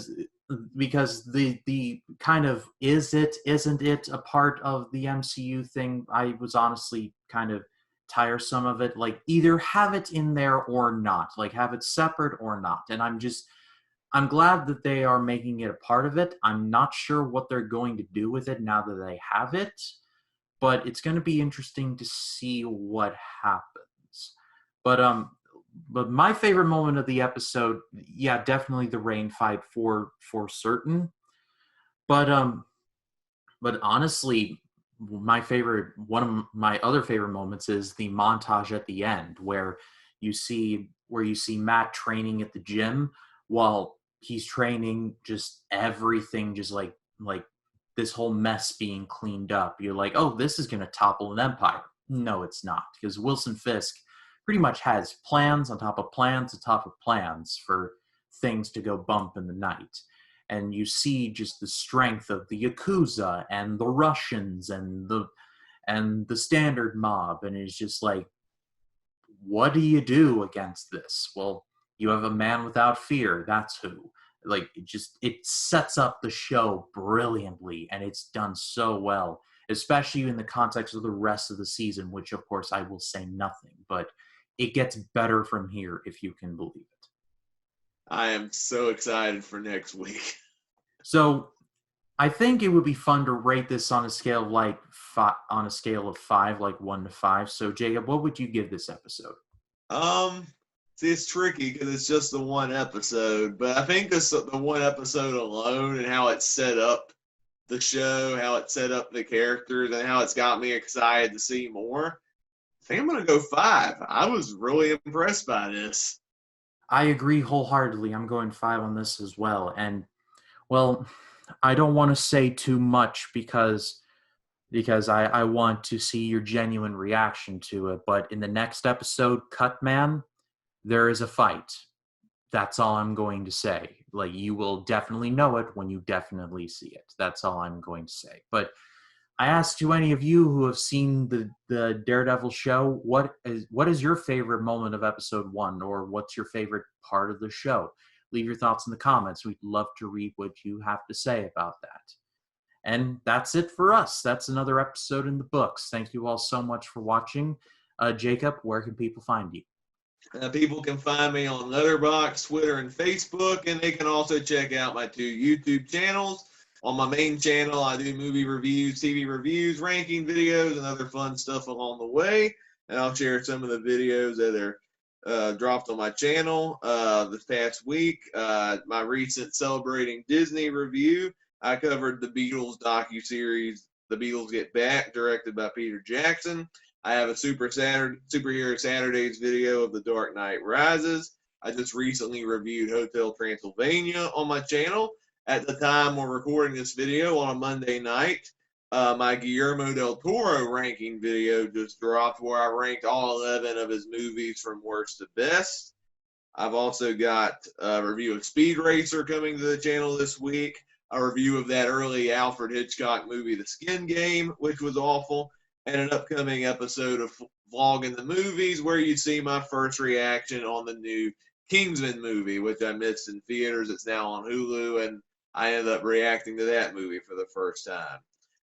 the kind of is it isn't it a part of the MCU thing. I was honestly kind of tiresome of it. Like, either have it in there or not. Like, have it separate or not. And I'm glad that they are making it a part of it. I'm not sure what they're going to do with it now that they have it, but it's going to be interesting to see what happens. But my favorite moment of the episode, yeah, definitely the rain fight for certain. But but honestly, one of my other favorite moments is the montage at the end where you see Matt training at the gym while he's training, just everything, just like this whole mess being cleaned up. You're like, oh, this is gonna topple an empire. No, it's not, because Wilson Fisk pretty much has plans on top of plans on top of plans for things to go bump in the night. And you see just the strength of the Yakuza and the Russians and the standard mob, and it's just like, what do you do against this? Well, you have a man without fear. That's who. Like, it sets up the show brilliantly, and it's done so well, especially in the context of the rest of the season, which of course I will say nothing, but it gets better from here, if you can believe it. I am so excited for next week. So I think it would be fun to rate this on a scale of of 5, like 1 to 5. So Jacob, what would you give this episode? See, it's tricky because it's just the one episode, but I think the one episode alone and how it set up the show, how it set up the characters, and how it's got me excited to see more. I think I'm gonna go 5. I was really impressed by this. I agree wholeheartedly. I'm going 5 on this as well. And, well, I don't want to say too much because I want to see your genuine reaction to it. But in the next episode, Cut Man, there is a fight. That's all I'm going to say. Like, you will definitely know it when you definitely see it. That's all I'm going to say. But I asked to any of you who have seen the Daredevil show, what is your favorite moment of episode 1, or what's your favorite part of the show? Leave your thoughts in the comments. We'd love to read what you have to say about that. And that's it for us. That's another episode in the books. Thank you all so much for watching. Jacob, where can people find you? People can find me on Letterboxd, Twitter, and Facebook, and they can also check out my 2 YouTube channels. On my main channel, I do movie reviews, TV reviews, ranking videos, and other fun stuff along the way. And I'll share some of the videos that are dropped on my channel this past week. My recent Celebrating Disney review, I covered the Beatles docuseries, The Beatles Get Back, directed by Peter Jackson. I have a Superhero Saturdays video of The Dark Knight Rises. I just recently reviewed Hotel Transylvania on my channel. At the time we're recording this video on a Monday night, my Guillermo del Toro ranking video just dropped, where I ranked all 11 of his movies from worst to best. I've also got a review of Speed Racer coming to the channel this week, a review of that early Alfred Hitchcock movie, The Skin Game, which was awful, and an upcoming episode of Vlogging the Movies, where you see my first reaction on the new Kingsman movie, which I missed in theaters. It's now on Hulu, and I ended up reacting to that movie for the first time.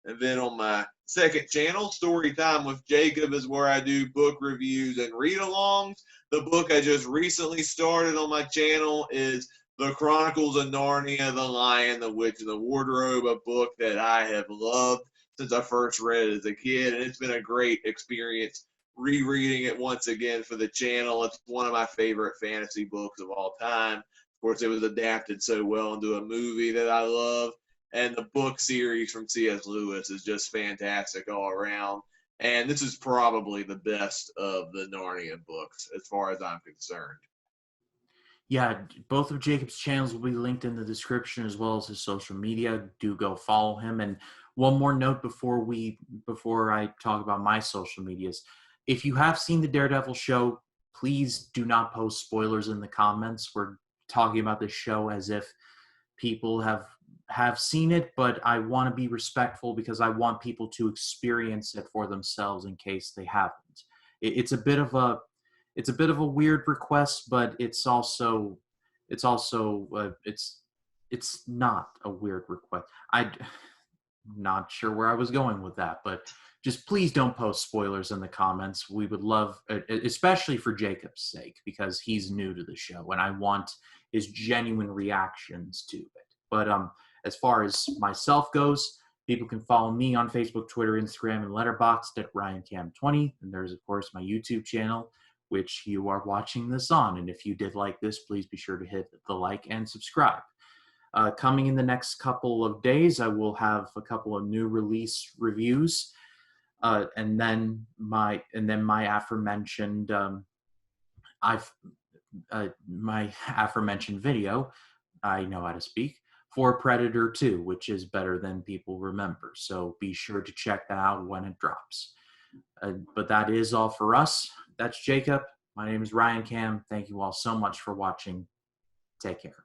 And then on my second channel, Storytime with Jacob, is where I do book reviews and read-alongs. The book I just recently started on my channel is The Chronicles of Narnia, The Lion, the Witch, and the Wardrobe, a book that I have loved since I first read it as a kid, and it's been a great experience rereading it once again for the channel. It's one of my favorite fantasy books of all time. Of course, it was adapted so well into a movie that I love, and the book series from C.S. Lewis is just fantastic all around. And this is probably the best of the Narnia books as far as I'm concerned. Yeah, both of Jacob's channels will be linked in the description as well as his social media. Do go follow him. And one more note before I talk about my social medias. If you have seen the Daredevil show, please do not post spoilers in the comments. We're talking about this show as if people have seen it, but I want to be respectful because I want people to experience it for themselves in case they haven't. It's a bit of a weird request, but it's not a weird request. I'm not sure where I was going with that, but just please don't post spoilers in the comments. We would love, especially for Jacob's sake, because he's new to the show and I want his genuine reactions to it. But as far as myself goes, people can follow me on Facebook, Twitter, Instagram, and Letterboxd at RyanCam20. And there's, of course, my YouTube channel, which you are watching this on. And if you did like this, please be sure to hit the like and subscribe. Coming in the next couple of days, I will have a couple of new release reviews, and then my aforementioned my aforementioned video, I know how to speak, for Predator 2, which is better than people remember. So be sure to check that out when it drops. But that is all for us. That's Jacob. My name is Ryan Cam. Thank you all so much for watching. Take care.